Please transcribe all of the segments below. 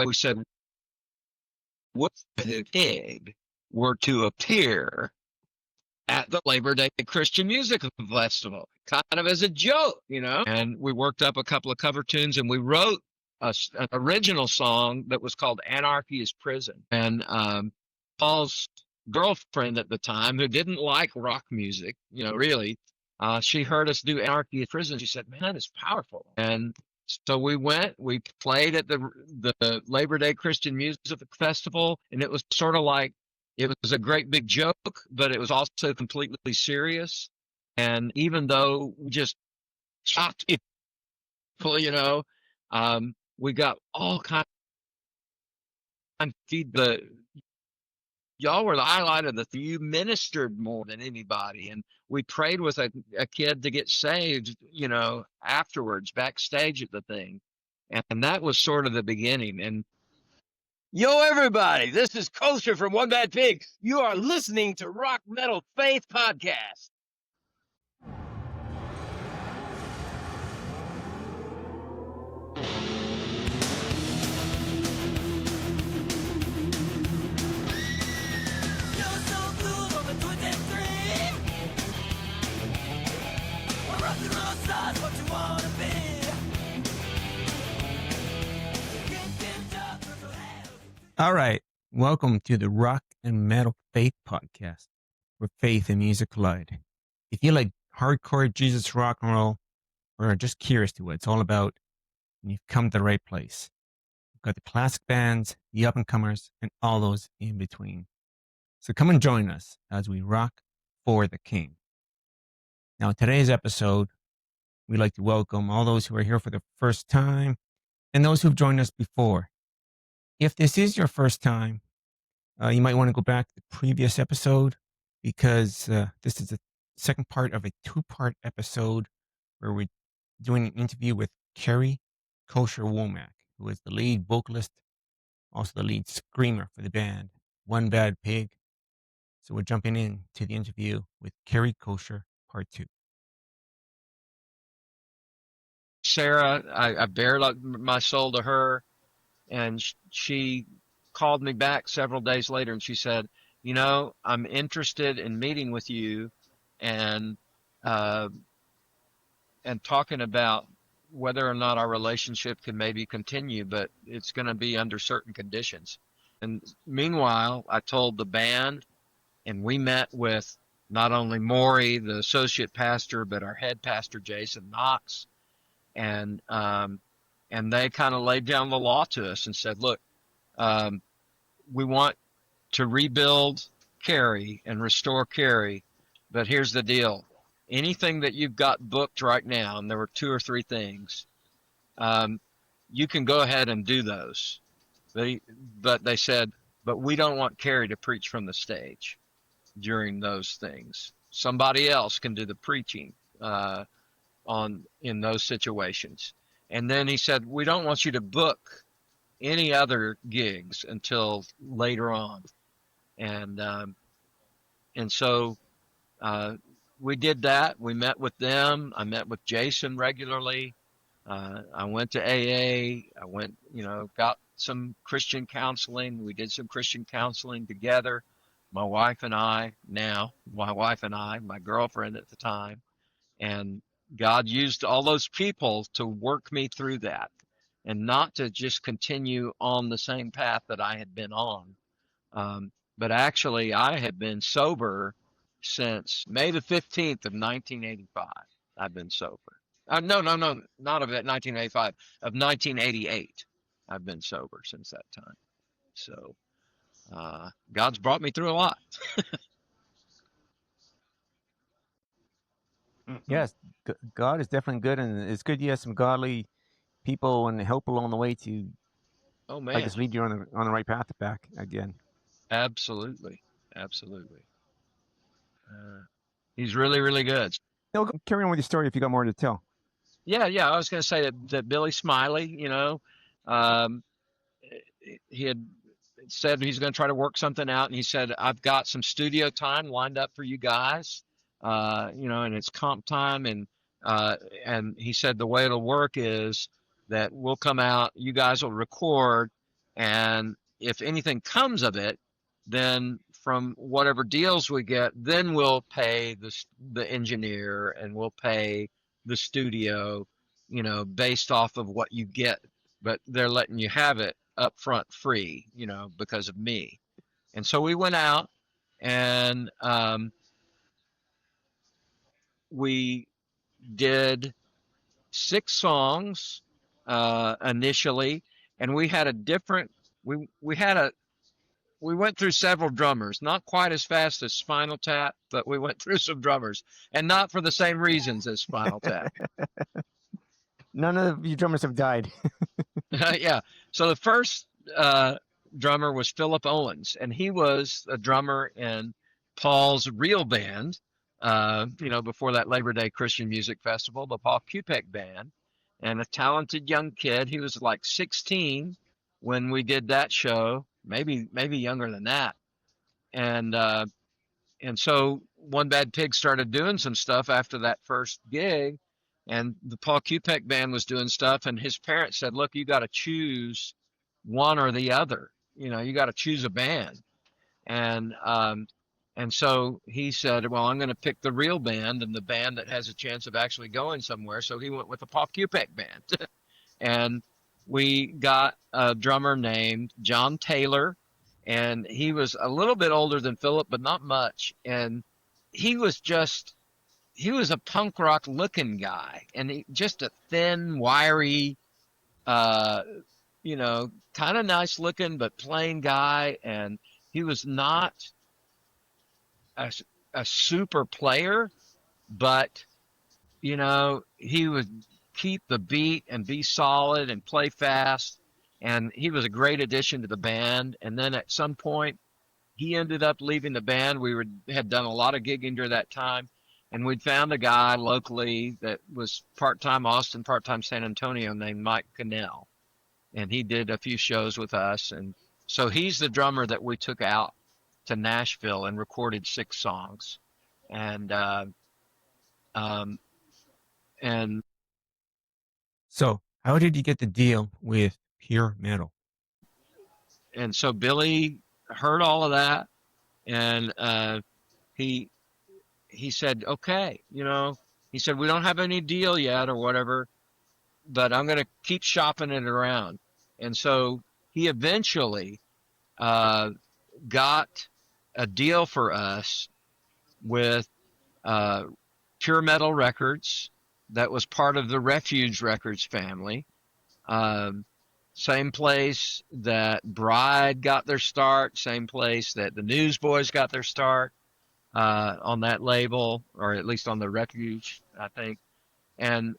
we said, what if the pig were to appear at the Labor Day Christian Music Festival, kind of as a joke, And we worked up a couple of cover tunes, and we wrote an original song that was called Anarchy is Prison. And Paul's girlfriend at the time, who didn't like rock music, really, she heard us do Anarchy is Prison. She said, man, that is powerful. And so we played at the Labor Day Christian Music Festival, and it was sort of like, it was a great big joke, but it was also completely serious. And even though we just shocked people, we got all kinds of feedback. Y'all were the highlight of you ministered more than anybody. And we prayed with a kid to get saved, afterwards, backstage at the thing. And that was sort of the beginning. And yo, everybody, this is Kosher from One Bad Pig. You are listening to Rock Metal Faith Podcast. All right, welcome to the Rock and Metal Faith Podcast, where faith and music collide. If you like hardcore Jesus rock and roll, or are just curious to what it's all about, then you've come to the right place. We've got the classic bands, the up-and-comers, and all those in between. So come and join us as we rock for the King. Now, in today's episode, we'd like to welcome all those who are here for the first time and those who've joined us before. If this is your first time, you might want to go back to the previous episode, because this is the second part of a two-part episode where we're doing an interview with Carey Kosher Womack, who is the lead vocalist, also the lead screamer for the band One Bad Pig. So we're jumping into the interview with Carey Kosher, part 2. Sarah, I bared my soul to her. And she called me back several days later, and she said, I'm interested in meeting with you and talking about whether or not our relationship can maybe continue, but it's going to be under certain conditions. And meanwhile, I told the band, and we met with not only Maury, the associate pastor, but our head pastor, Jason Knox, and they kind of laid down the law to us and said, look, we want to rebuild Carey and restore Carey, but here's the deal. Anything that you've got booked right now, and there were 2 or 3 things, you can go ahead and do those. But they said, but we don't want Carey to preach from the stage during those things. Somebody else can do the preaching in those situations. And then he said, we don't want you to book any other gigs until later on. And so we did that. We met with them. I met with Jason regularly. I went to AA. I went, got some Christian counseling. We did some Christian counseling together. My wife and I, my girlfriend at the time. And God used all those people to work me through that, and not to just continue on the same path that I had been on. But actually, I had been sober since May the 15th of 1985. I've been sober. No, not of 1985, of 1988. I've been sober since that time. So God's brought me through a lot. Yes, God is definitely good, and it's good you have some godly people and help along the way to, I guess, lead you on the right path back again. Absolutely. He's really, really good. No, carry on with your story if you got more to tell. Yeah. I was going to say that Billy Smiley, he had said he's going to try to work something out, and he said, I've got some studio time lined up for you guys, and it's comp time, and he said the way it'll work is that we'll come out, you guys will record, And if anything comes of it, then from whatever deals we get, then we'll pay the engineer and we'll pay the studio, based off of what you get. But they're letting you have it up front free, because of me. And so we went out and we did 6 songs initially, and we had a different we had a we went through several drummers, not quite as fast as Spinal Tap, but we went through some drummers, and not for the same reasons as Spinal Tap. None of you drummers have died. Yeah. So the first drummer was Philip Owens, and he was a drummer in Paul's real band, before that Labor Day Christian Music Festival, the Paul Kupek Band, and a talented young kid. He was like 16 when we did that show, maybe younger than that. And so One Bad Pig started doing some stuff after that first gig, and the Paul Kupek Band was doing stuff, and his parents said, "Look, you got to choose one or the other. You got to choose a band." And so he said, "Well, I'm going to pick the real band and the band that has a chance of actually going somewhere." So he went with the Paul Kupek Band, and we got a drummer named John Taylor, and he was a little bit older than Philip, but not much. And he was a punk rock looking guy, and just a thin, wiry, uh, kind of nice looking, but plain guy. And he was not a, a super player, but, he would keep the beat and be solid and play fast. And he was a great addition to the band. And then at some point, he ended up leaving the band. Had done a lot of gigging during that time, and we'd found a guy locally that was part-time Austin, part-time San Antonio, named Mike Cannell, and he did a few shows with us. And so he's the drummer that we took out to Nashville and recorded 6 songs. And and So, how did you get the deal with Pure Metal? and so Billy heard all of that, and he said, "Okay, he said, we don't have any deal yet or whatever, but I'm going to keep shopping it around." And so he eventually got a deal for us with Pure Metal Records that was part of the Refuge Records family. Same place that Bride got their start, same place that the Newsboys got their start on that label, or at least on the Refuge, I think. And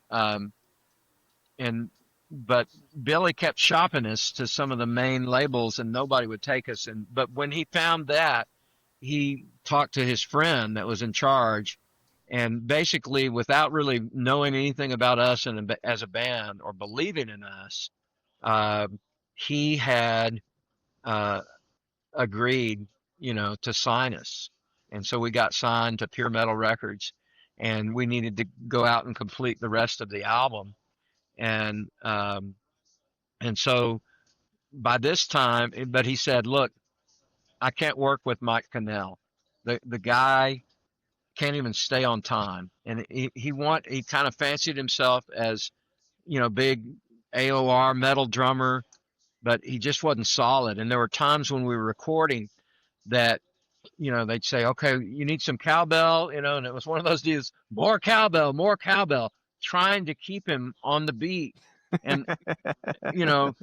but Billy kept shopping us to some of the main labels, and nobody would take us. But when he found that, he talked to his friend that was in charge, and basically, without really knowing anything about us and as a band or believing in us, he had agreed, to sign us. And so we got signed to Pure Metal Records, and we needed to go out and complete the rest of the album. And so by this time, but he said, "Look, I can't work with Mike Cannell. The guy can't even stay on time." And he kind of fancied himself as, big AOR metal drummer, but he just wasn't solid. And there were times when we were recording that, they'd say, "Okay, you need some cowbell," and it was one of those deals, more cowbell, trying to keep him on the beat. And, you know,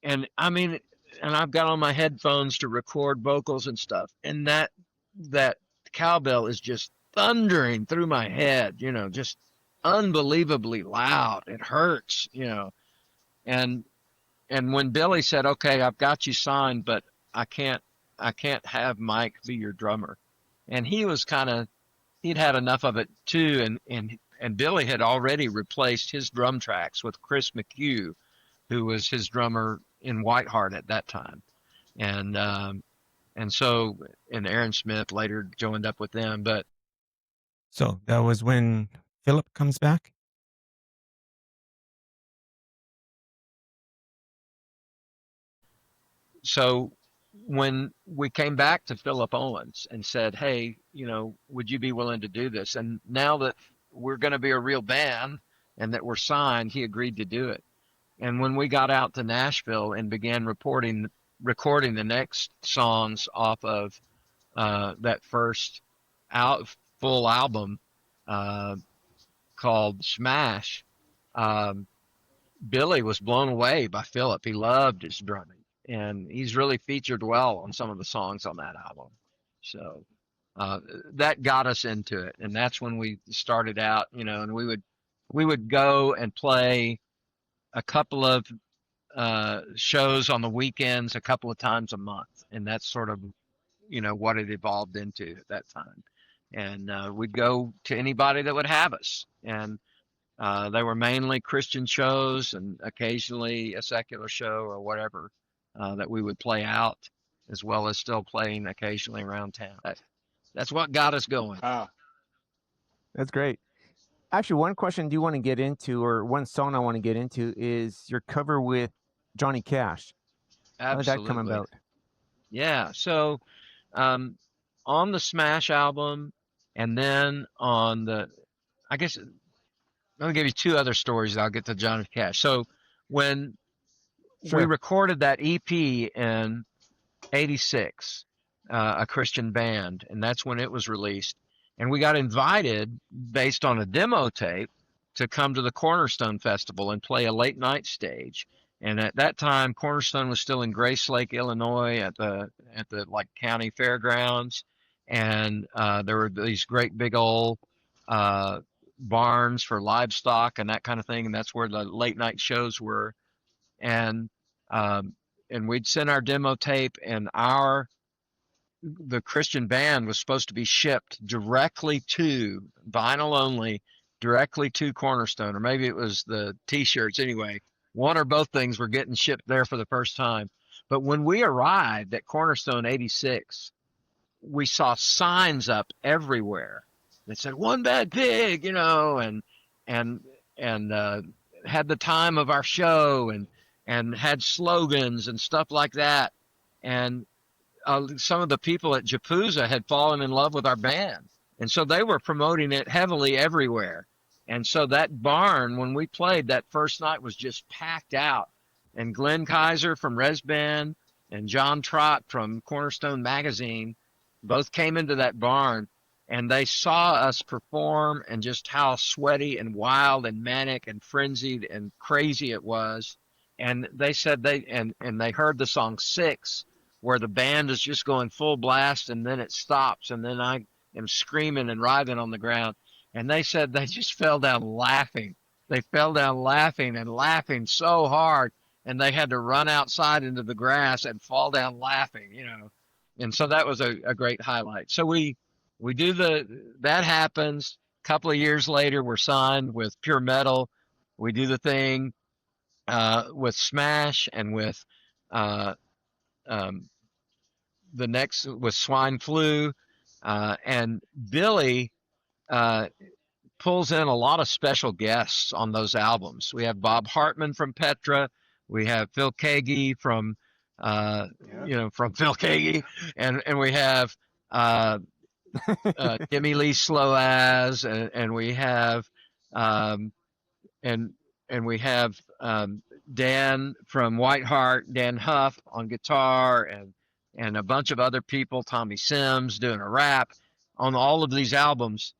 and I mean, and I've got on my headphones to record vocals and stuff, and that cowbell is just thundering through my head, just unbelievably loud. It hurts, and when Billy said, "Okay, I've got you signed, but I can't have Mike be your drummer," and he'd had enough of it too, and Billy had already replaced his drum tracks with Chris McHugh, who was his drummer in Whiteheart at that time, and so Aaron Smith later joined up with them, but. So that was when Philip comes back? so when we came back to Philip Owens and said, hey, would you be willing to do this? And now that we're going to be a real band and that we're signed, he agreed to do it. And when we got out to Nashville and began recording the next songs off of that first full album called Smash, Billy was blown away by Philip. He loved his drumming, and he's really featured well on some of the songs on that album. So that got us into it, and that's when we started out. And we would go and play a couple of shows on the weekends, a couple of times a month, and that's sort of what it evolved into at that time. And we'd go to anybody that would have us, and they were mainly Christian shows and occasionally a secular show or whatever that we would play out, as well as still playing occasionally around town. That's what got us going. Wow. That's great. Actually, one question I do want to get into, or one song I want to get into, is your cover with Johnny Cash. How did that come Absolutely. about? Yeah. So on the Smash album, and then I guess, let me give you two other stories. I'll get to Johnny Cash. So when Sure. we recorded that EP in '86, a Christian band, and that's when it was released. And we got invited, based on a demo tape, to come to the Cornerstone Festival and play a late night stage. And at that time, Cornerstone was still in Grace Lake, Illinois, at the like county fairgrounds, and there were these great big old barns for livestock and that kind of thing, and that's where the late night shows were. And we'd send our demo tape, and the Christian band was supposed to be shipped directly to vinyl only, directly to Cornerstone, or maybe it was the T-shirts. Anyway, one or both things were getting shipped there for the first time. But when we arrived at Cornerstone '86, we saw signs up everywhere that said "One Bad Pig," and had the time of our show, and had slogans and stuff like that. And some of the people at Japooza had fallen in love with our band, and so they were promoting it heavily everywhere. And so that barn, when we played that first night, was just packed out. And Glenn Kaiser from Res Band and John Trott from Cornerstone Magazine both came into that barn, and they saw us perform and just how sweaty and wild and manic and frenzied and crazy it was. And they said they heard the song Six, where the band is just going full blast, and then it stops, and then I am screaming and writhing on the ground. And they said they just fell down laughing. They fell down laughing and laughing so hard, and they had to run outside into the grass and fall down laughing, And so that was a great highlight. So we do that happens. A couple of years later, we're signed with Pure Metal. We do the thing with Smash, and with the next with Swine Flu, and Billy pulls in a lot of special guests on those albums. We have Bob Hartman from Petra. We have Phil Keaggy from from Phil Keaggy, and we have Jimmy Lee Sloaz, and we have and we have Dan from Whiteheart, Dan Huff on guitar, and a bunch of other people, Tommy Sims doing a rap on all of these albums.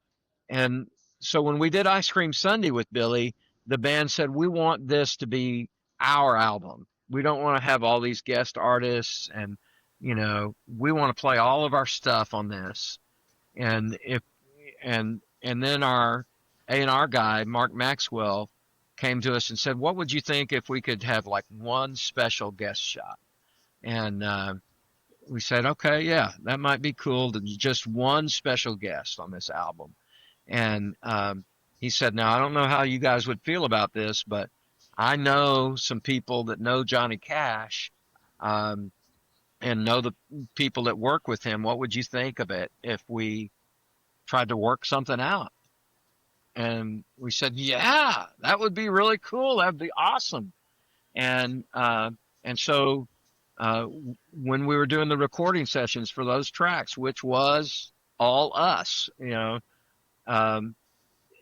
And so when we did Ice Cream Sunday with Billy, the band said, we want this to be our album. We don't want to have all these guest artists, and we want to play all of our stuff on this. And then our A&R guy, Mark Maxwell, came to us and said, what would you think if we could have like one special guest shot? And we said, okay, yeah, that might be cool, to just one special guest on this album. And he said, now, I don't know how you guys would feel about this, but I know some people that know Johnny Cash and know the people that work with him. What would you think of it if we tried to work something out? And we said, yeah, that would be really cool. That'd be awesome. And so uh, when we were doing the recording sessions for those tracks, which was all us, um,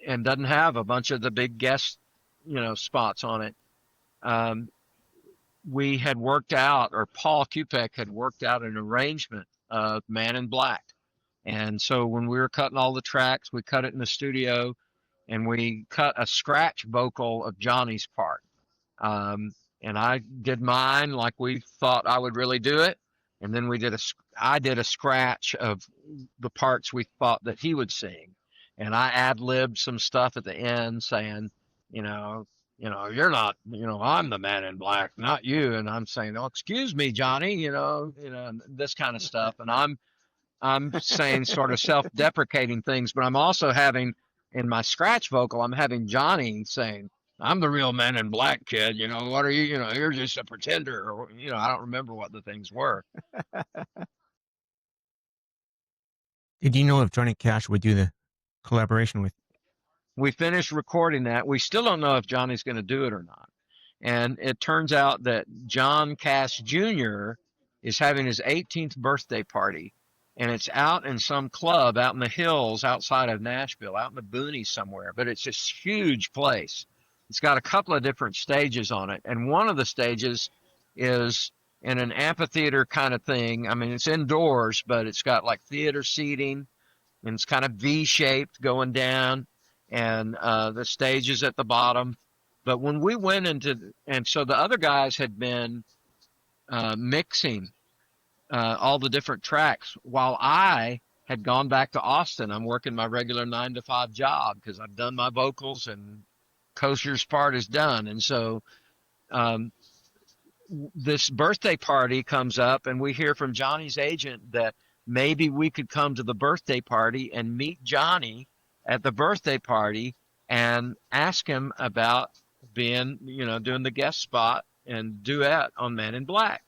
and doesn't have a bunch of the big guest, spots on it. Um, we had worked out, or Paul Kupek had worked out an arrangement of Man in Black. And so when we were cutting all the tracks, we cut it in the studio and we cut a scratch vocal of Johnny's part. Um, and I did mine like we thought I would really do it. And then I did a scratch of the parts we thought that he would sing. And I ad-libbed some stuff at the end saying, you know, you're not, I'm the Man in Black, not you. And I'm saying, oh, excuse me, Johnny, this kind of stuff. And I'm saying sort of self-deprecating things, but I'm also having in my scratch vocal, I'm having Johnny saying, I'm the real Man in Black, kid. What are you? You're just a pretender. Or, I don't remember what the things were. Did you know if Johnny Cash would do the collaboration with? We finished recording that. We still don't know if Johnny's going to do it or not. And it turns out that John Cash Jr. is having his 18th birthday party. And it's out in some club out in the hills outside of Nashville, out in the boonies somewhere. But it's this huge place. It's got a couple of different stages on it. And one of the stages is in an amphitheater kind of thing. I mean, it's indoors, but it's got like theater seating. And it's kind of V-shaped going down. And the stage is at the bottom. But when we went and so the other guys had been mixing all the different tracks while I had gone back to Austin. I'm working my regular 9-to-5 job because I've done my vocals and Kosher's part is done. And so this birthday party comes up and we hear from Johnny's agent that maybe we could come to the birthday party and meet Johnny at the birthday party and ask him about being, doing the guest spot and duet on Man in Black.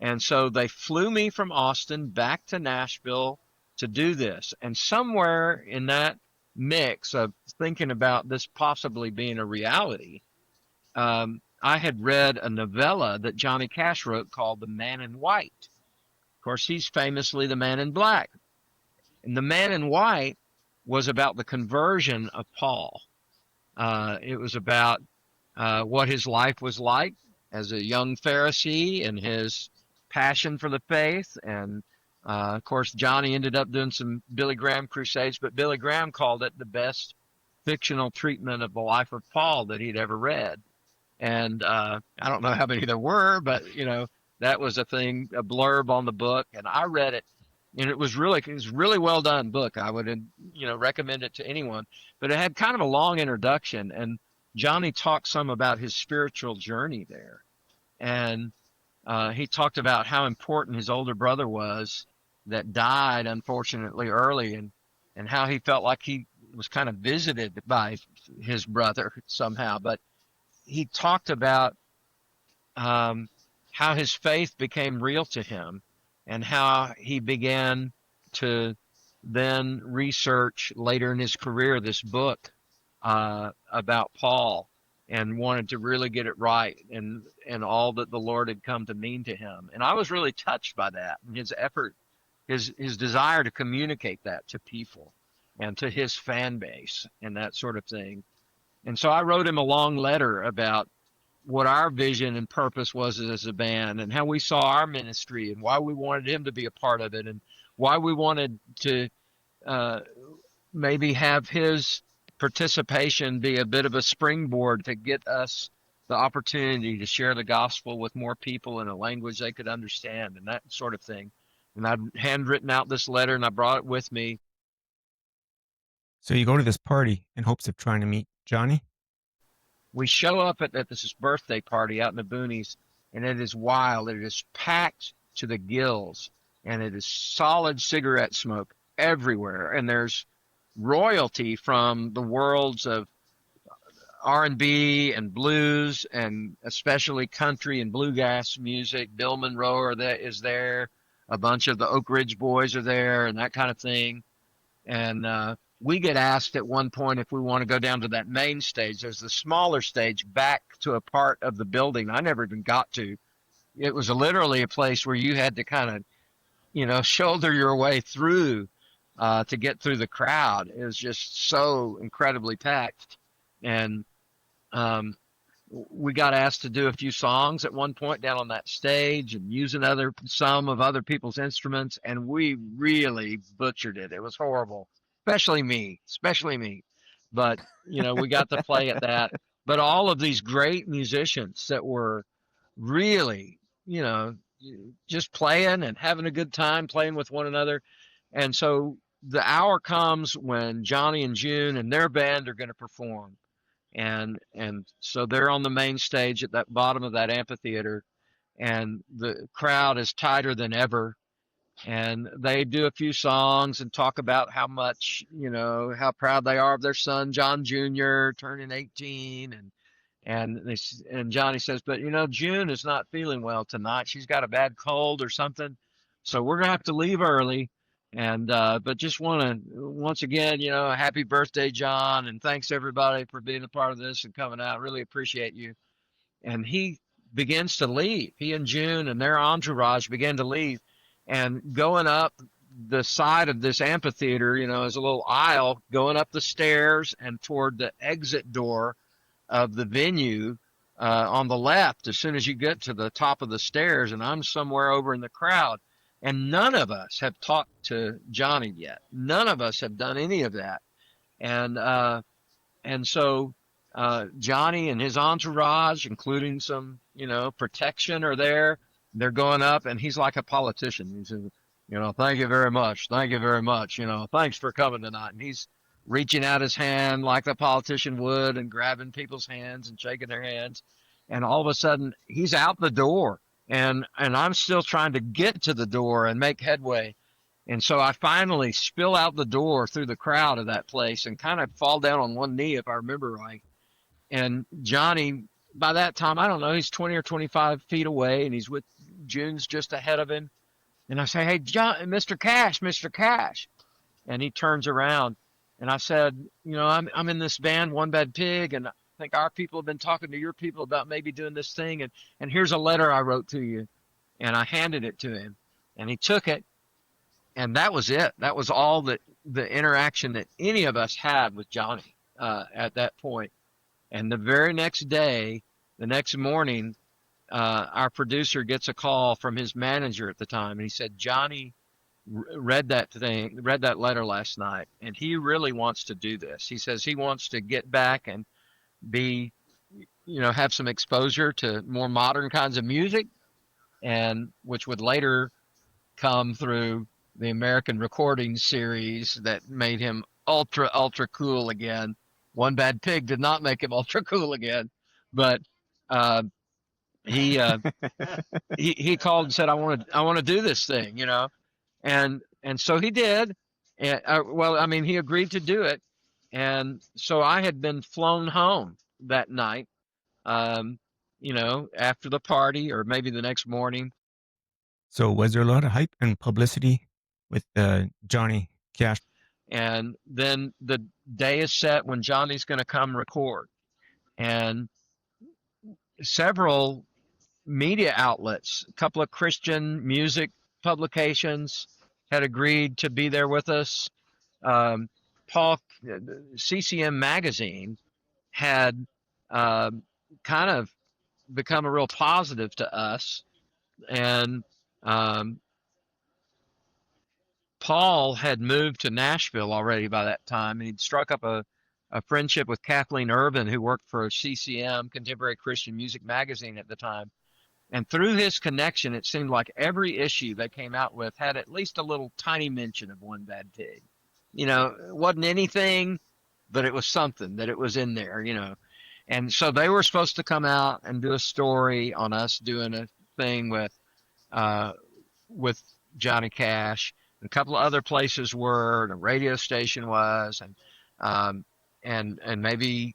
And so they flew me from Austin back to Nashville to do this. And somewhere in that mix of thinking about this possibly being a reality, I had read a novella that Johnny Cash wrote called The Man in White. Of course, he's famously the Man in Black. And The Man in White was about the conversion of Paul. It was about what his life was like as a young Pharisee and his passion for the faith. And of course, Johnny ended up doing some Billy Graham crusades, but Billy Graham called it the best fictional treatment of the life of Paul that he'd ever read. And I don't know how many there were, but that was a thing, a blurb on the book, and I read it, and it was really well done book. I would recommend it to anyone. But it had kind of a long introduction, and Johnny talked some about his spiritual journey there, and he talked about how important his older brother was that died unfortunately early, and how he felt like he was kind of visited by his brother somehow. But he talked about how his faith became real to him and how he began to then research later in his career this book about Paul and wanted to really get it right and all that the Lord had come to mean to him. And I was really touched by that and his effort, his desire to communicate that to people and to his fan base and that sort of thing. And so I wrote him a long letter about what our vision and purpose was as a band and how we saw our ministry and why we wanted him to be a part of it and why we wanted to maybe have his participation be a bit of a springboard to get us the opportunity to share the gospel with more people in a language they could understand and that sort of thing. And I'd handwritten out this letter and I brought it with me. So you go to this party in hopes of trying to meet Johnny? We show up at this birthday party out in the boonies, and it is wild. It is packed to the gills, and it is solid cigarette smoke everywhere. And there's royalty from the worlds of R&B and blues, and especially country and bluegrass music. Bill Monroe is there. A bunch of the Oak Ridge Boys are there, and that kind of thing. And we get asked at one point if we want to go down to that main stage. There's the smaller stage back to a part of the building I never even got to it was literally a place where you had to kind of, shoulder your way through to get through the crowd. It was just so incredibly packed. And um, we got asked to do a few songs at one point down on that stage and using some of other people's instruments, and we really butchered it. It was horrible, especially me. But we got to play at that. But all of these great musicians that were really, just playing and having a good time playing with one another. And so the hour comes when Johnny and June and their band are going to perform. And so they're on the main stage at that bottom of that amphitheater, and the crowd is tighter than ever. And they do a few songs and talk about how much, how proud they are of their son John Jr. turning 18, and Johnny says, but June is not feeling well tonight. She's got a bad cold or something, so we're gonna have to leave early. And but just want to once again, happy birthday, John, and thanks everybody for being a part of this and coming out. Really appreciate you. And he begins to leave. He and June and their entourage begin to leave, and going up the side of this amphitheater, is a little aisle going up the stairs and toward the exit door of the venue on the left as soon as you get to the top of the stairs. And I'm somewhere over in the crowd, and none of us have talked to Johnny yet. None of us have done any of that. And so Johnny and his entourage, including some protection, are there. They're going up, and he's like a politician. He says, thank you very much, thanks for coming tonight. And he's reaching out his hand like the politician would and grabbing people's hands and shaking their hands. And all of a sudden he's out the door, and I'm still trying to get to the door and make headway. And so I finally spill out the door through the crowd of that place and kind of fall down on one knee, if I remember right. And Johnny, by that time, I don't know, he's 20 or 25 feet away, and he's with June's just ahead of him. And I say, hey, John, Mr. Cash. And he turns around. And I said, I'm in this band, One Bad Pig, and I think our people have been talking to your people about maybe doing this thing. And here's a letter I wrote to you. And I handed it to him. And he took it. And that was it. That was all the interaction that any of us had with Johnny at that point. And the very next day, the next morning, our producer gets a call from his manager at the time. And he said, Johnny read that letter last night, and he really wants to do this. He says he wants to get back and be, have some exposure to more modern kinds of music, and which would later come through the American Recording series that made him ultra cool again. One Bad Pig did not make him ultra cool again, but he called and said, I want to do this thing, And so he did. And, he agreed to do it. And so I had been flown home that night, after the party or maybe the next morning. So was there a lot of hype and publicity with Johnny Cash? And then the day is set when Johnny's going to come record. And several media outlets, a couple of Christian music publications had agreed to be there with us. CCM magazine had kind of become a real positive to us. And Paul had moved to Nashville already by that time, and he'd struck up a friendship with Kathleen Urban, who worked for CCM, Contemporary Christian Music Magazine at the time. And through his connection, it seemed like every issue they came out with had at least a little tiny mention of One Bad Pig. It wasn't anything, but it was something that it was in there, And so they were supposed to come out and do a story on us doing a thing with Johnny Cash. A couple of other places were, the radio station was, and maybe,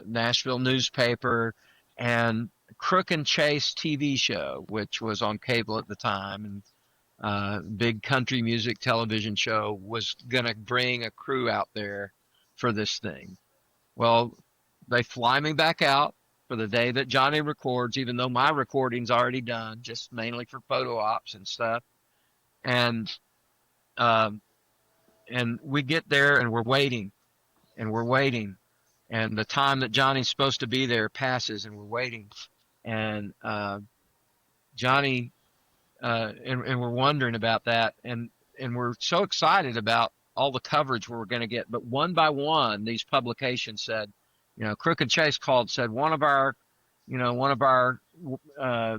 Nashville newspaper, and Crook and Chase TV show, which was on cable at the time, and big country music television show, was going to bring a crew out there for this thing. Well, they fly me back out for the day that Johnny records, even though my recording's already done, just mainly for photo ops and stuff. And um, and we get there and we're waiting and we're waiting, and the time that Johnny's supposed to be there passes, and we're waiting, and Johnny and we're wondering about that, and we're so excited about all the coverage we were going to get. But one by one, these publications said, Crooked Chase called, said one of our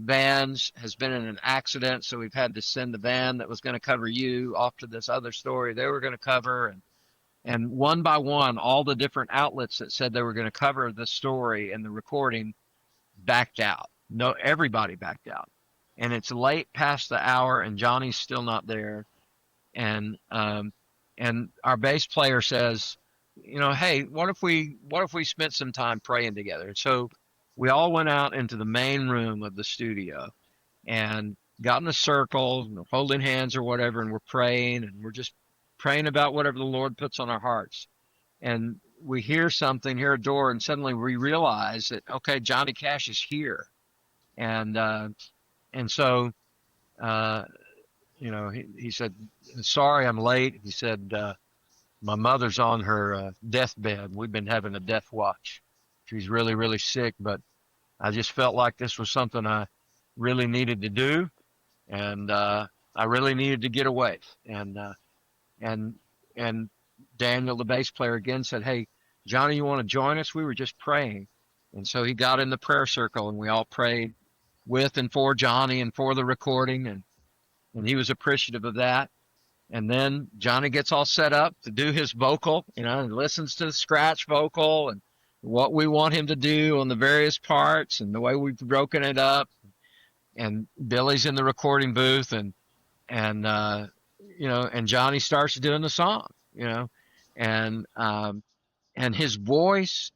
vans has been in an accident, so we've had to send the van that was going to cover you off to this other story they were going to cover, and one by one, all the different outlets that said they were going to cover the story and the recording backed out. No, everybody backed out. And it's late past the hour, and Johnny's still not there. And our bass player says, hey, what if we spent some time praying together? And so we all went out into the main room of the studio and got in a circle, holding hands or whatever, and we're praying, and we're just praying about whatever the Lord puts on our hearts. And we hear a door, and suddenly we realize that, okay, Johnny Cash is here. And so, he said, sorry, I'm late. He said, my mother's on her deathbed. We've been having a death watch. She's really, really sick, but I just felt like this was something I really needed to do. And I really needed to get away. And Daniel, the bass player, again said, hey, Johnny, you want to join us? We were just praying. And so he got in the prayer circle, and we all prayed with and for Johnny and for the recording, and he was appreciative of that. And then Johnny gets all set up to do his vocal, and listens to the scratch vocal and what we want him to do on the various parts and the way we've broken it up. And Billy's in the recording booth, and Johnny starts doing the song, and his voice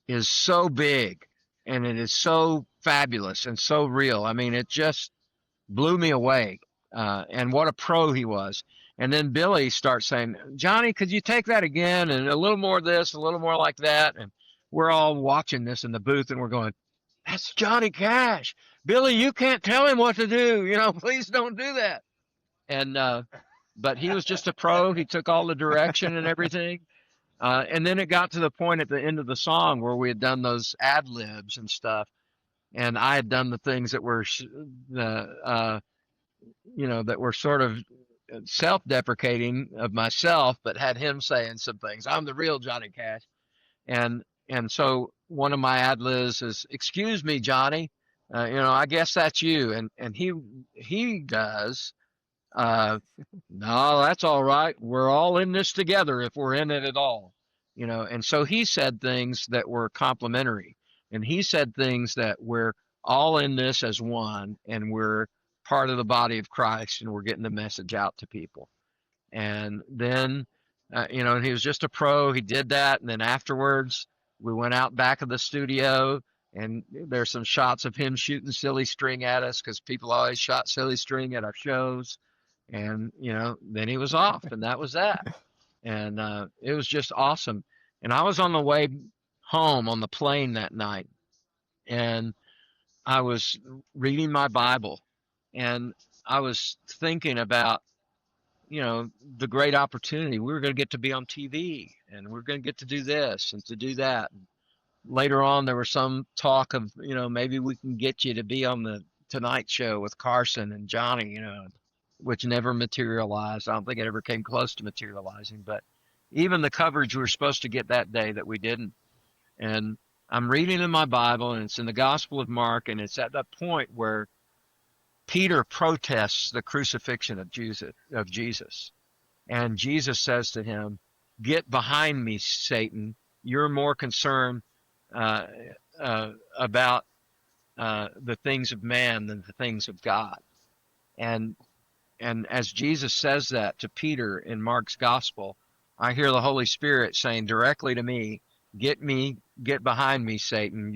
is so big, and it is so fabulous and so real. I mean, it just blew me away. And what a pro he was. And then Billy starts saying, Johnny, could you take that again? And a little more of this, a little more like that. And we're all watching this in the booth, and we're going, that's Johnny Cash. Billy, you can't tell him what to do. Please don't do that. And, but he was just a pro. He took all the direction and everything. And then it got to the point at the end of the song where we had done those ad libs and stuff. And I had done the things that were, that were sort of self-deprecating of myself, but had him saying some things. I'm the real Johnny Cash. And so one of my ad libs is, excuse me, Johnny, I guess that's you. And he does, no, that's all right. We're all in this together if we're in it at all, and so he said things that were complimentary, and he said things that we're all in this as one, and we're part of the body of Christ, and we're getting the message out to people. And then, and he was just a pro. He did that. And then afterwards, we went out back of the studio, and there's some shots of him shooting silly string at us, because people always shot silly string at our shows. And, then he was off, and that was that. And it was just awesome. And I was on the way home on the plane that night, and I was reading my Bible, and I was thinking about, the great opportunity. We were going to get to be on TV, and we're going to get to do this and to do that. And later on, there was some talk of, maybe we can get you to be on the Tonight Show with Carson and Johnny, which never materialized. I don't think it ever came close to materializing, but even the coverage we were supposed to get that day that we didn't. And I'm reading in my Bible, and it's in the Gospel of Mark, and it's at that point where Peter protests the crucifixion of Jesus. And Jesus says to him, get behind me, Satan. You're more concerned about the things of man than the things of God. And as Jesus says that to Peter in Mark's Gospel, I hear the Holy Spirit saying directly to me, get behind me, Satan.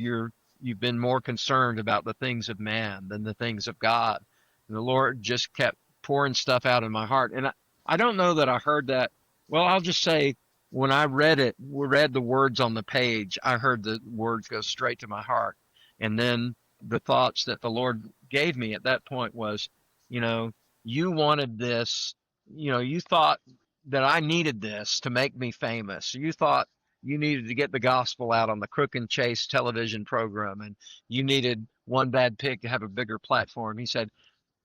You've been more concerned about the things of man than the things of God. And the Lord just kept pouring stuff out in my heart. And I don't know that I heard that. Well, I'll just say, when I read the words on the page, I heard the words go straight to my heart. And then the thoughts that the Lord gave me at that point was, you know, you wanted this, you know, you thought that I needed this to make me famous. You thought you needed to get the gospel out on the Crook and Chase television program, and you needed One Bad Pig to have a bigger platform. He said,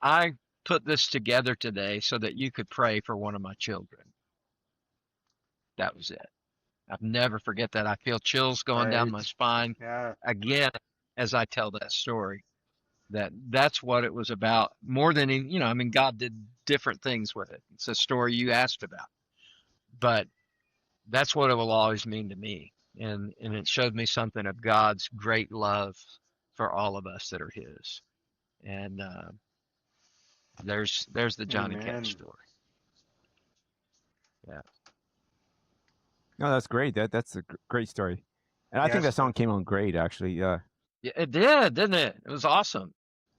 I put this together today so that you could pray for one of my children. That was it. I'll never forget that. I feel chills going down my Right. spine Yeah. again as I tell that story. That's what it was about more than any, you know, I mean, God did different things with it. It's a story you asked about, but that's what it will always mean to me. And it showed me something of God's great love for all of us that are His. And there's the Johnny Cash Amen. story. Yeah. No, that's great. That's a great story, and I think that Yes. song came out great, actually. Yeah. Yeah, it did, didn't it? It was awesome.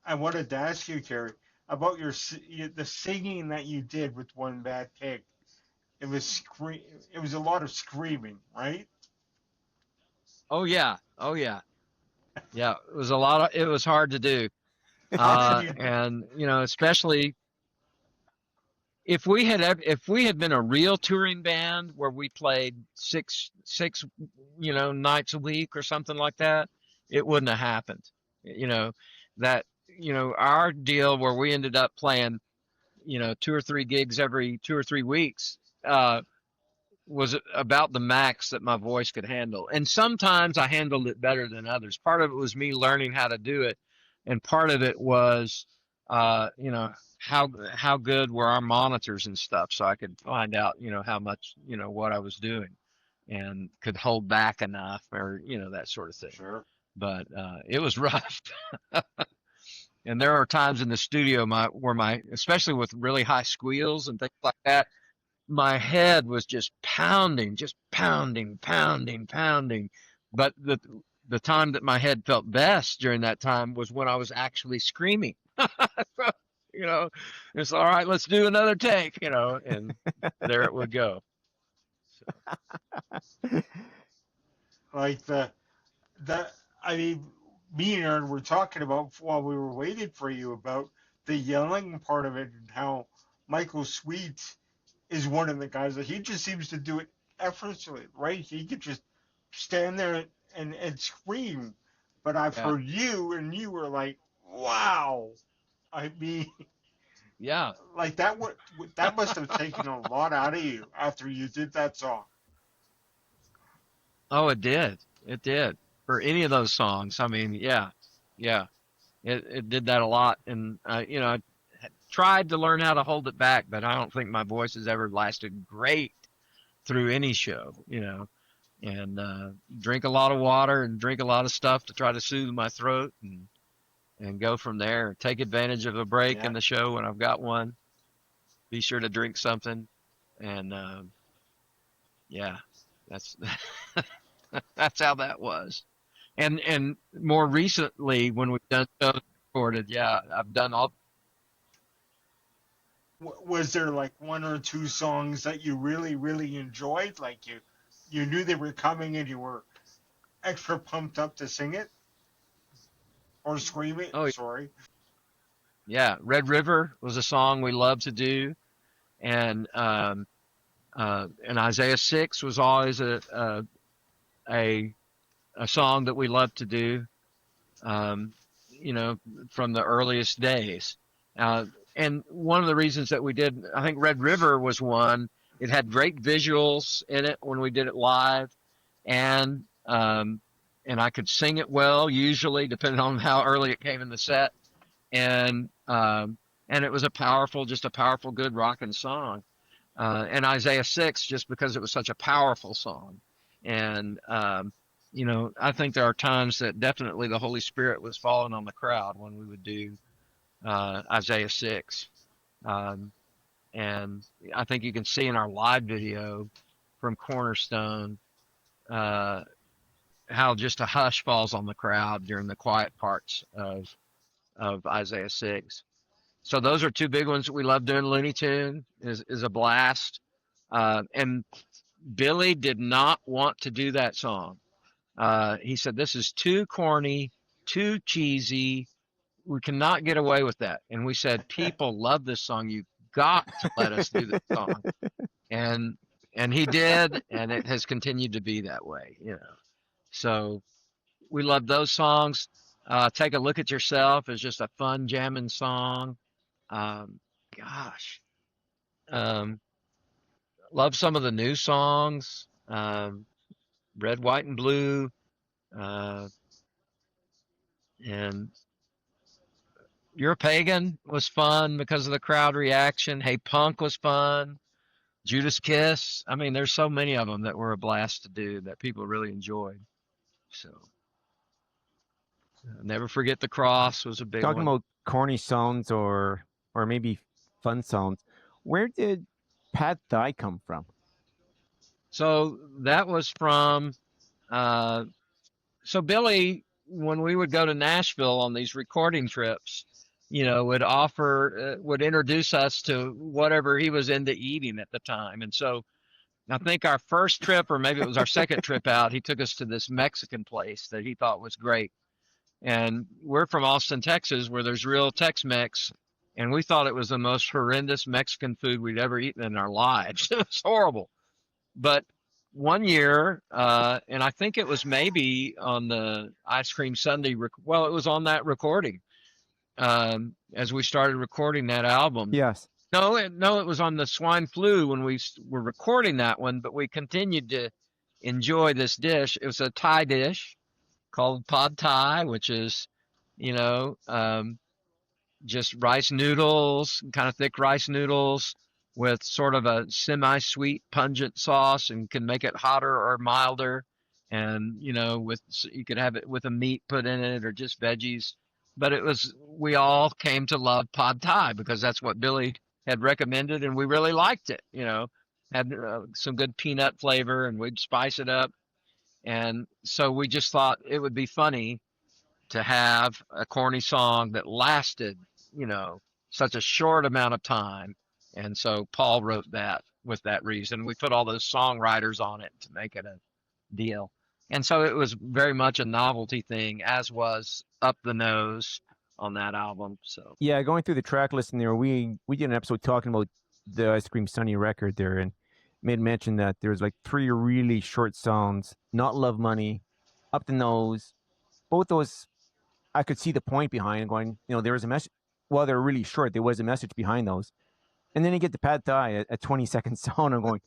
I wanted to ask you, Carey, about the singing that you did with One Bad Pig. It was It was a lot of screaming, right? Oh yeah. Oh yeah. Yeah. It was a lot of. It was hard to do. How did you? And you know, especially if we had been a real touring band where we played six you know nights a week or something like that, it wouldn't have happened. You know that you know our deal where we ended up playing you know 2 or 3 gigs every 2 or 3 weeks was about the max that my voice could handle. And sometimes I handled it better than others. Part of it was me learning how to do it, and part of it was, you know, how good were our monitors and stuff, so I could find out, you know, how much, you know, what I was doing, and could hold back enough, or you know, that sort of thing. Sure. But it was rough. And there are times in the studio where my, especially with really high squeals and things like that, my head was just pounding, pounding. But the time that my head felt best during that time was when I was actually screaming. You know, it's all right, let's do another take, you know, and there it would go. So, Like the I mean, me and Aaron were talking about while we were waiting for you about the yelling part of it and how Michael Sweet is one of the guys that he just seems to do it effortlessly, right? He could just stand there and scream. But I've yeah, heard you and you were like, wow. I mean, yeah. like that must have taken a lot out of you after you did that song. Oh, it did. It did. For any of those songs. I mean, yeah, yeah. It did that a lot. And, you know, I tried to learn how to hold it back, but I don't think my voice has ever lasted great through any show, you know. And drink a lot of water and drink a lot of stuff to try to soothe my throat, and go from there. Take advantage of a break Yeah. in the show when I've got one. Be sure to drink something. And yeah, that's that's how that was. And more recently, when we've done shows recorded, yeah, I've done all. Was there like one or two songs that you really enjoyed? Like you knew they were coming and you were extra pumped up to sing it or scream it? Oh Sorry. yeah, Red River was a song we loved to do, and Isaiah 6 was always a song that we loved to do. You know, from the earliest days. And one of the reasons that we did, I think Red River was one. It had great visuals in it when we did it live, and I could sing it well, usually, depending on how early it came in the set. And it was just a powerful, good rocking song. And Isaiah 6, just because it was such a powerful song. And you know, I think there are times that definitely the Holy Spirit was falling on the crowd when we would do Isaiah 6. And I think you can see in our live video from Cornerstone how just a hush falls on the crowd during the quiet parts of Isaiah 6. So those are two big ones that we love doing. Looney Tune is a blast. And Billy did not want to do that song. He said, this is too corny, too cheesy. We cannot get away with that. And we said, people love this song. You've got to let us do this song. And he did, and it has continued to be that way, you know. So we love those songs. Take a Look at Yourself is just a fun jamming song. Um, gosh, um, love some of the new songs. Red, White, and Blue, uh, and You're a Pagan was fun because of the crowd reaction. Hey Punk was fun. Judas Kiss. I mean, there's so many of them that were a blast to do that people really enjoyed. So, Never Forget the Cross was a big Talking one. about corny songs or maybe fun songs, where did Pad Thai come from? So that was from, so Billy, when we would go to Nashville on these recording trips, you know, would introduce us to whatever he was into eating at the time. And so I think our first trip, or maybe it was our second trip out, he took us to this Mexican place that he thought was great. And we're from Austin, Texas, where there's real Tex-Mex. And we thought it was the most horrendous Mexican food we'd ever eaten in our lives. It was horrible. But one year, and I think it was maybe on the Ice Cream Sunday, well, it was on that recording as we started recording that album. Yes. No, it was on the swine flu when we were recording that one, but we continued to enjoy this dish. It was a Thai dish called Pad Thai, which is, you know, just rice noodles, kind of thick rice noodles with sort of a semi-sweet pungent sauce, and can make it hotter or milder. And, you know, you could have it with a meat put in it or just veggies. But we all came to love Pad Thai because that's what Billy had recommended, and we really liked it, you know, had some good peanut flavor, and we'd spice it up. And so we just thought it would be funny to have a corny song that lasted, you know, such a short amount of time. And so Paul wrote that with that reason. We put all those songwriters on it to make it a deal. And so it was very much a novelty thing, as was Up the Nose on that album. So yeah, going through the track listing there, we did an episode talking about the Ice Cream Sunny record there, and made mention that there's like 3 really short songs: Not Love Money, Up the Nose. Both those, I could see the point behind, and going, you know, there was a message. While they're really short, there was a message behind those. And then you get the Pad Thai, a 20-second song. I'm going,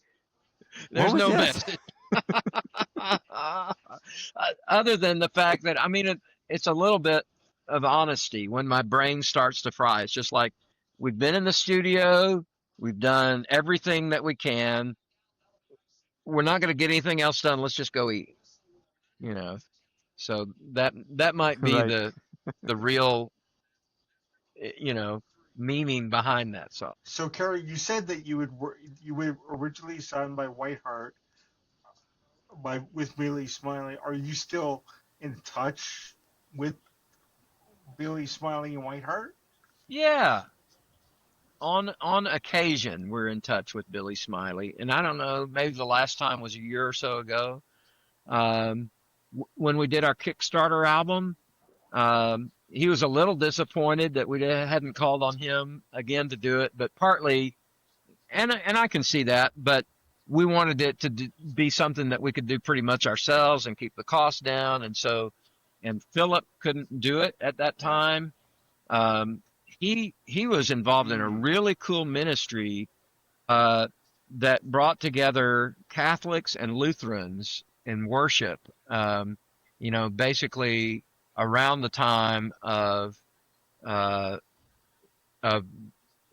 there's no this? message. Other than the fact that, I mean, it's a little bit of honesty when my brain starts to fry. It's just like, we've been in the studio, we've done everything that we can. We're not going to get anything else done. Let's just go eat, you know. So that might be Right. the real, you know, meaning behind that song. So, Carey, you said that you were originally signed by Whiteheart with Billy Smiley. Are you still in touch with Billy Smiley and Whiteheart? Yeah. On occasion, we're in touch with Billy Smiley, and I don't know, maybe the last time was a year or so ago. When we did our Kickstarter album, he was a little disappointed that we hadn't called on him again to do it, but partly, and I can see that, but we wanted it to be something that we could do pretty much ourselves and keep the cost down. And Philip couldn't do it at that time. He was involved in a really cool ministry that brought together Catholics and Lutherans in worship. You know, basically around the time of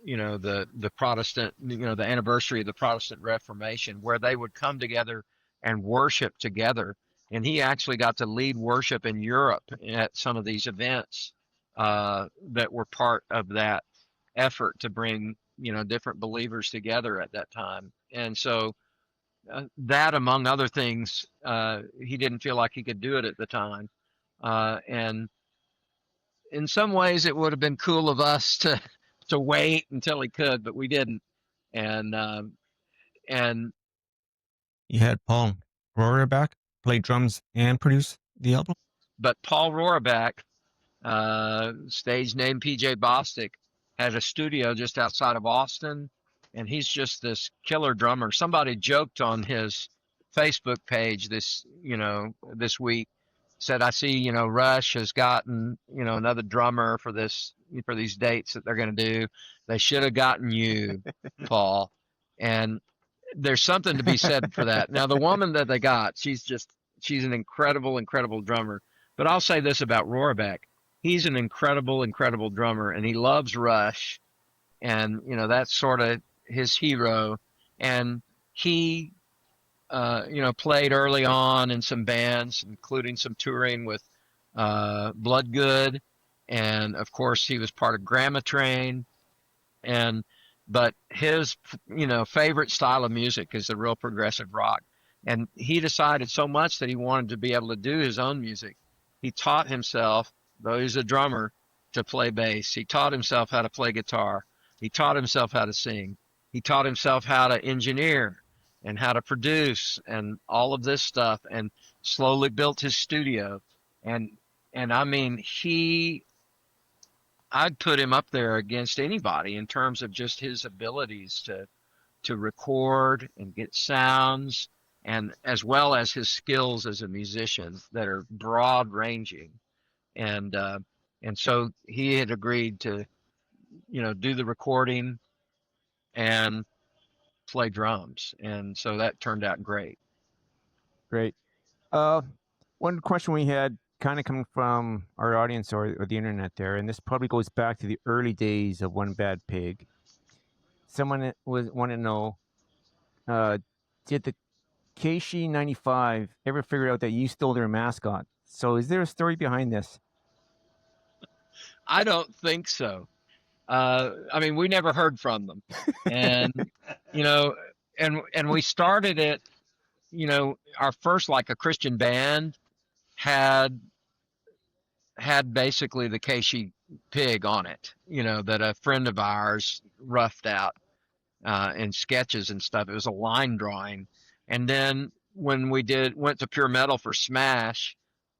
you know, the Protestant, you know, the anniversary of the Protestant Reformation, where they would come together and worship together. And he actually got to lead worship in Europe at some of these events that were part of that effort to bring, you know, different believers together at that time. And so that, among other things, he didn't feel like he could do it at the time. And in some ways, it would have been cool of us to wait until he could, but we didn't. And You had Paul Rohraback play drums and produce the album? but Paul Rohraback stage name PJ Bostic, had a studio just outside of Austin, and he's just this killer drummer. Somebody joked on his Facebook page this week, said, I see, Rush has gotten, another drummer for these dates that they're going to do. They should have gotten you, Paul. And there's something to be said for that. Now, the woman that they got, she's an incredible, incredible drummer. But I'll say this about Rohrbeck. He's an incredible, incredible drummer, and he loves Rush. And, that's sort of his hero. And he, played early on in some bands, including some touring with Bloodgood. And, of course, he was part of Grandma Train. But his, favorite style of music is the real progressive rock. And he decided so much that he wanted to be able to do his own music. He taught himself, though he's a drummer, to play bass. He taught himself how to play guitar. He taught himself how to sing. He taught himself how to engineer and how to produce and all of this stuff, and slowly built his studio. And I mean, I'd put him up there against anybody in terms of just his abilities to record and get sounds, and as well as his skills as a musician that are broad ranging. And so he had agreed to, do the recording and play drums. And so that turned out great. Great. One question we had kind of coming from our audience or the internet there, and this probably goes back to the early days of One Bad Pig. Someone wanted to know, did the KC-95 ever figure out that you stole their mascot? So is there a story behind this? I don't think so. I mean, we never heard from them. And, and we started it, our first, like a Christian band had basically the Casey pig on it, that a friend of ours roughed out in sketches and stuff. It was a line drawing. And then when we went to Pure Metal for Smash,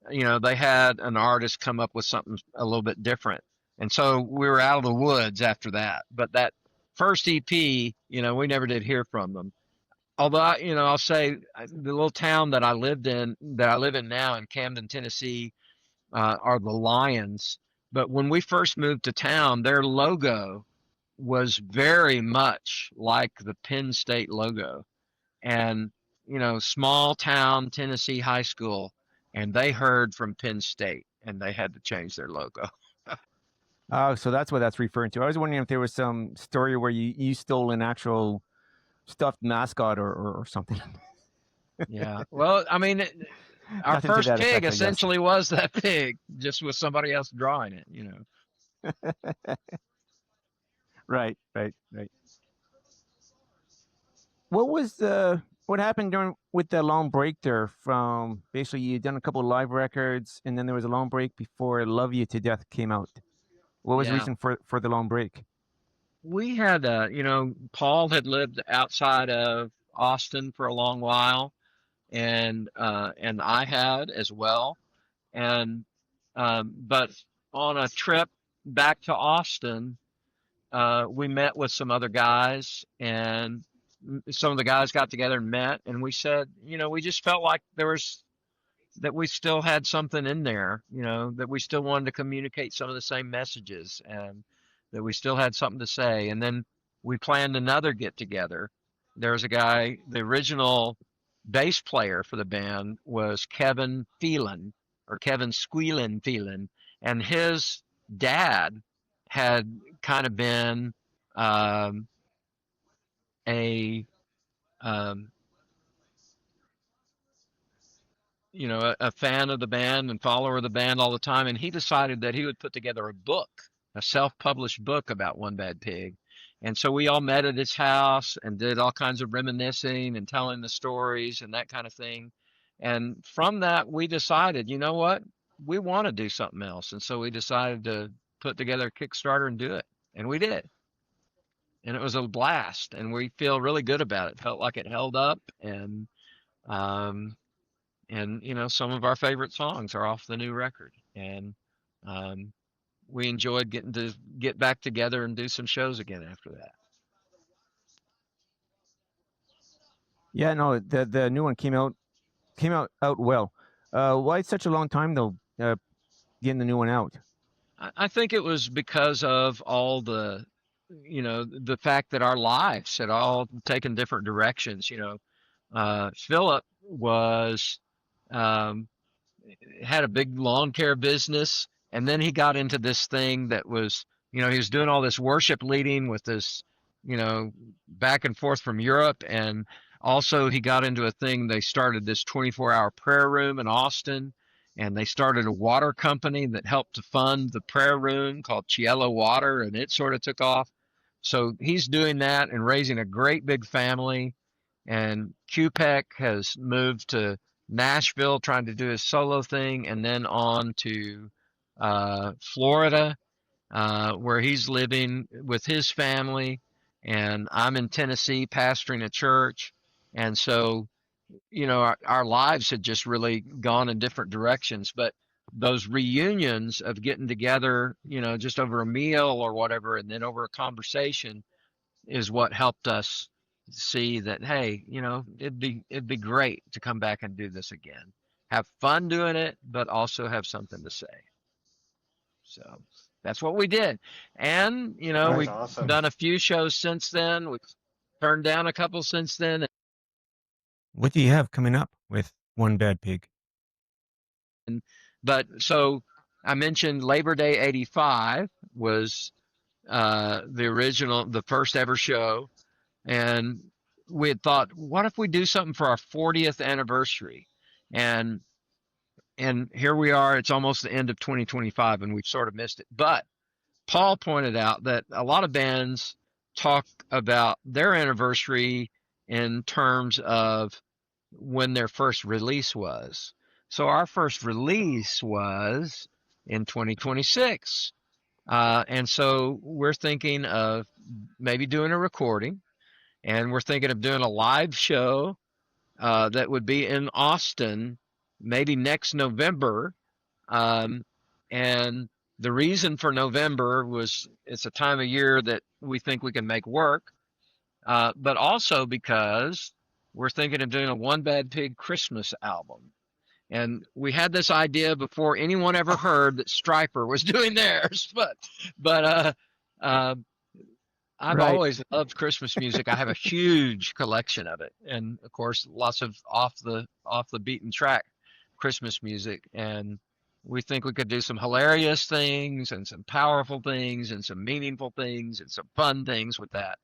they had an artist come up with something a little bit different. And so we were out of the woods after that. But that first EP, we never did hear from them. Although, I'll say the little town that I live in now in Camden, Tennessee, are the Lions. But when we first moved to town, their logo was very much like the Penn State logo. And, small town Tennessee high school, and they heard from Penn State, and they had to change their logo. Oh, so that's what that's referring to. I was wondering if there was some story where you stole an actual stuffed mascot or something. Yeah. Well, I mean, our first pig essentially was that pig, just with somebody else drawing it, Right. What happened with the long break there? From basically you'd done a couple of live records, and then there was a long break before "Love You to Death" came out. What was the reason for the long break? We had, Paul had lived outside of Austin for a long while, and I had as well, but on a trip back to Austin, we met with some other guys, and some of the guys got together and met, and we said, we just felt like that we still had something in there, that we still wanted to communicate some of the same messages, and that we still had something to say. And then we planned another get together. There was a guy, the original bass player for the band was Kevin Squealin Phelan, and his dad had kind of been a fan of the band and follower of the band all the time, and he decided that he would put together a self-published book about One Bad Pig. And so we all met at his house and did all kinds of reminiscing and telling the stories and that kind of thing. And from that, we decided, you know what, we want to do something else. And so we decided to put together a Kickstarter and do it. And we did. And it was a blast. And we feel really good about it. Felt like it held up. And some of our favorite songs are off the new record. And We enjoyed getting to get back together and do some shows again after that. Yeah, no, the new one came out well. Why such a long time though? Getting the new one out. I think it was because of all the, the fact that our lives had all taken different directions. Philip was um, had a big lawn care business, and then he got into this thing that was, he was doing all this worship leading with this, back and forth from Europe, and also he got into a thing. They started this 24-hour prayer room in Austin, and they started a water company that helped to fund the prayer room called Cielo Water, and it sort of took off. So he's doing that and raising a great big family. And QPEC has moved to Nashville trying to do his solo thing, and then on to Florida, where he's living with his family. And I'm in Tennessee pastoring a church. And so, our lives had just really gone in different directions. But those reunions of getting together, just over a meal or whatever, and then over a conversation is what helped us see that, hey, it'd be great to come back and do this again. Have fun doing it, but also have something to say. So that's what we did. And, That's we've awesome. done a few shows since then. We've turned down a couple since then. What do you have coming up with One Bad Pig? But so I mentioned Labor Day 85 was the first ever show. And we had thought, what if we do something for our 40th anniversary? And here we are. It's almost the end of 2025, and we've sort of missed it. But Paul pointed out that a lot of bands talk about their anniversary in terms of when their first release was. So our first release was in 2026. And so we're thinking of maybe doing a recording, and we're thinking of doing a live show that would be in Austin, maybe next November. And the reason for November was it's a time of year that we think we can make work, but also because we're thinking of doing a One Bad Pig Christmas album. And we had this idea before anyone ever heard that Stryper was doing theirs, but I've Right. always loved Christmas music. I have a huge collection of it, and of course, lots of off the beaten track Christmas music. And we think we could do some hilarious things, and some powerful things, and some meaningful things, and some fun things with that.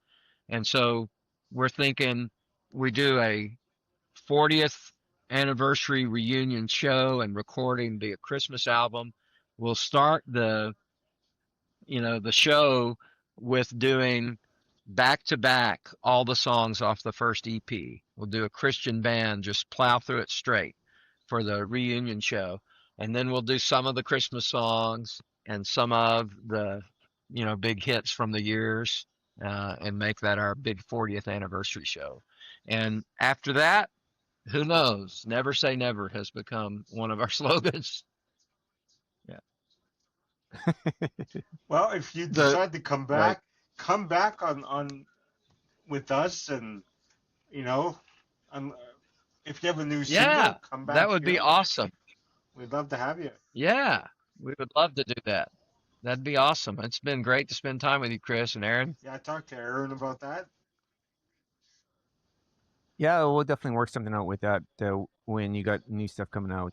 And so we're thinking we do a 40th anniversary reunion show and recording the Christmas album. We'll start the show with doing back to back all the songs off the first EP. We'll do a Christian band, just plow through it straight for the reunion show. And then we'll do some of the Christmas songs and some of the, big hits from the years, and make that our big 40th anniversary show. And after that, who knows? Never say never has become one of our slogans. Yeah. Well, if you decide to come back, come back on with us, and if you have a new single, come back. That would be awesome. We'd love to have you. Yeah, we would love to do that. That'd be awesome. It's been great to spend time with you, Chris and Aaron. Yeah, I talked to Aaron about that. Yeah, we'll definitely work something out with that when you got new stuff coming out.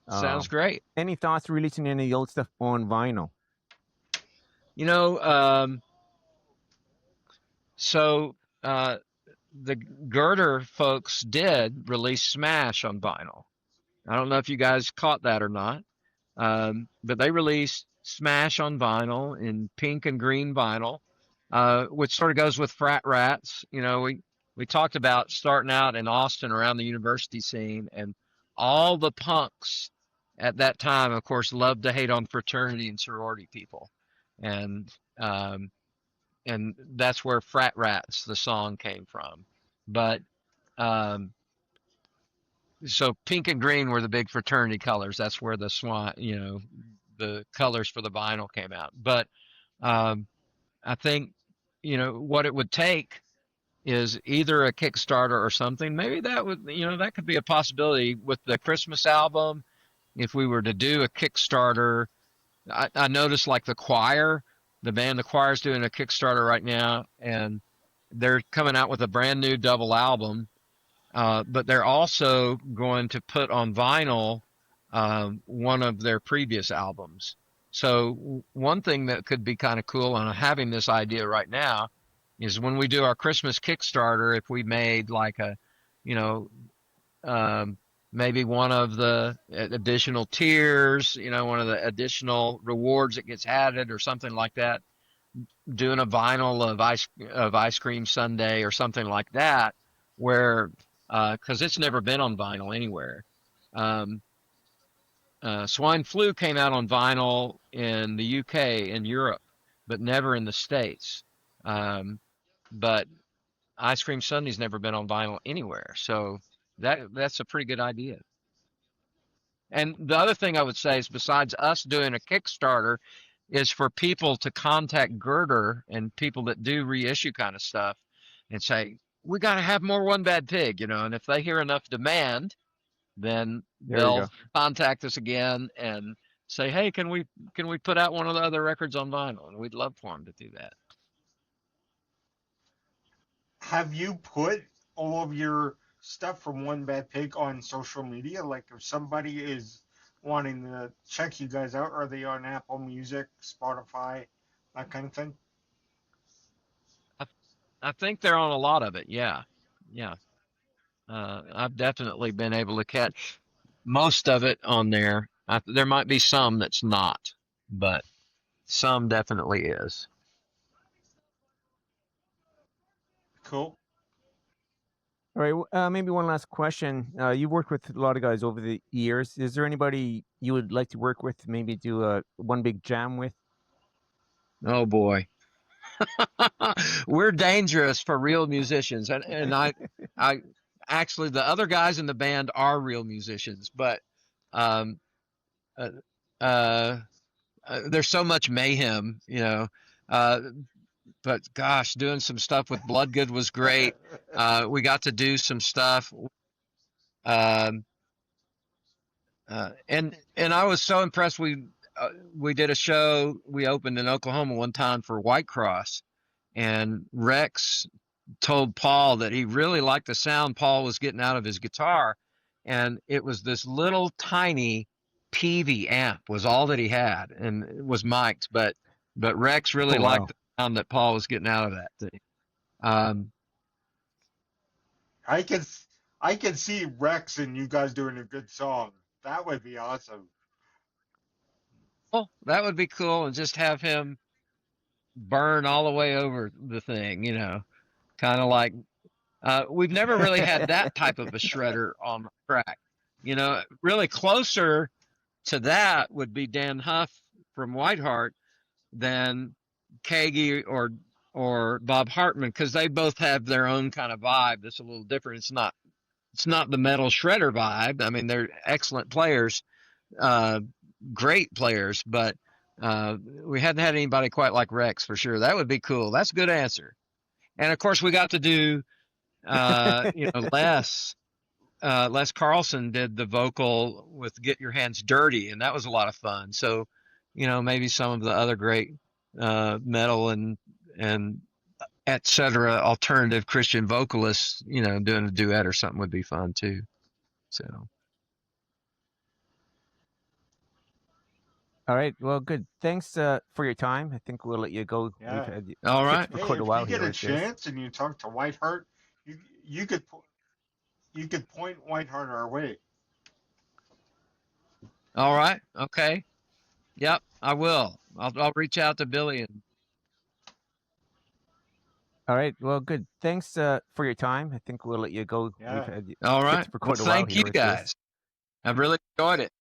Sounds great. Any thoughts releasing any of the old stuff on vinyl? So the Girder folks did release Smash on vinyl. I don't know if you guys caught that or not, but they released Smash on vinyl in pink and green vinyl, which sort of goes with Frat Rats. We talked about starting out in Austin around the university scene, and all the punks at that time, of course, loved to hate on fraternity and sorority people. And that's where Frat Rats, the song, came from. But so pink and green were the big fraternity colors. That's where the swan, the colors for the vinyl came out. But I think, what it would take is either a Kickstarter or something. Maybe that would, that could be a possibility with the Christmas album. If we were to do a Kickstarter, I noticed like the band, the choir's doing a Kickstarter right now, and they're coming out with a brand new double album. But they're also going to put on vinyl one of their previous albums. So one thing that could be kind of cool, and I'm having this idea right now, is when we do our Christmas Kickstarter, if we made like a, maybe one of the additional tiers, one of the additional rewards that gets added or something like that, doing a vinyl of Ice Cream Sundae or something like that, where because it's never been on vinyl anywhere. Swine Flu came out on vinyl in the UK and Europe, but never in the States. But Ice Cream Sundae's never been on vinyl anywhere, so that's a pretty good idea. And the other thing I would say is, besides us doing a Kickstarter, is for people to contact Girder and people that do reissue kind of stuff and say, we got to have more One Bad Pig, and if they hear enough demand, then they'll contact us again and say, hey, can we put out one of the other records on vinyl? And we'd love for them to do that. Have you put all of your stuff from One Bad Pig on social media? Like, if somebody is wanting to check you guys out, are they on Apple Music, Spotify, that kind of thing? I think they're on a lot of it. Yeah. I've definitely been able to catch most of it on there. There might be some that's not, but some definitely is. Cool. All right. Maybe one last question. You've worked with a lot of guys over the years. Is there anybody you would like to work with? Maybe do one big jam with? Oh boy. We're dangerous for real musicians, and I actually, the other guys in the band are real musicians, but there's so much mayhem, but gosh, doing some stuff with Bloodgood was great. We got to do some stuff, and I was so impressed. We did a show. We opened in Oklahoma one time for White Cross, and Rex told Paul that he really liked the sound Paul was getting out of his guitar, and it was this little tiny Peavey amp was all that he had, and it was mic'd, but Rex really liked the sound that Paul was getting out of that thing. I can see Rex and you guys doing a good song. That would be awesome. Well, that would be cool, and just have him burn all the way over the thing, kind of like, we've never really had that type of a shredder on the track. Really closer to that would be Dan Huff from Whiteheart than Kagi or Bob Hartman, because they both have their own kind of vibe that's a little different. It's not the metal shredder vibe. I mean, they're excellent players, great players, but we hadn't had anybody quite like Rex for sure. That would be cool. That's a good answer. And of course, we got to do, Les Carlson did the vocal with "Get Your Hands Dirty," and that was a lot of fun. So, maybe some of the other great metal and etc. alternative Christian vocalists, doing a duet or something would be fun too. So. All right. Well, good. Thanks for your time. I think we'll let you go. Yeah. All right. Hey, if you get a chance and you talk to Whiteheart, you could point Whiteheart our way. All right. Okay. Yep, I will. I'll reach out to Billy and. All right. Well, good. Thanks for your time. I think we'll let you go. Yeah. All right. Well, thank you guys. I've really enjoyed it.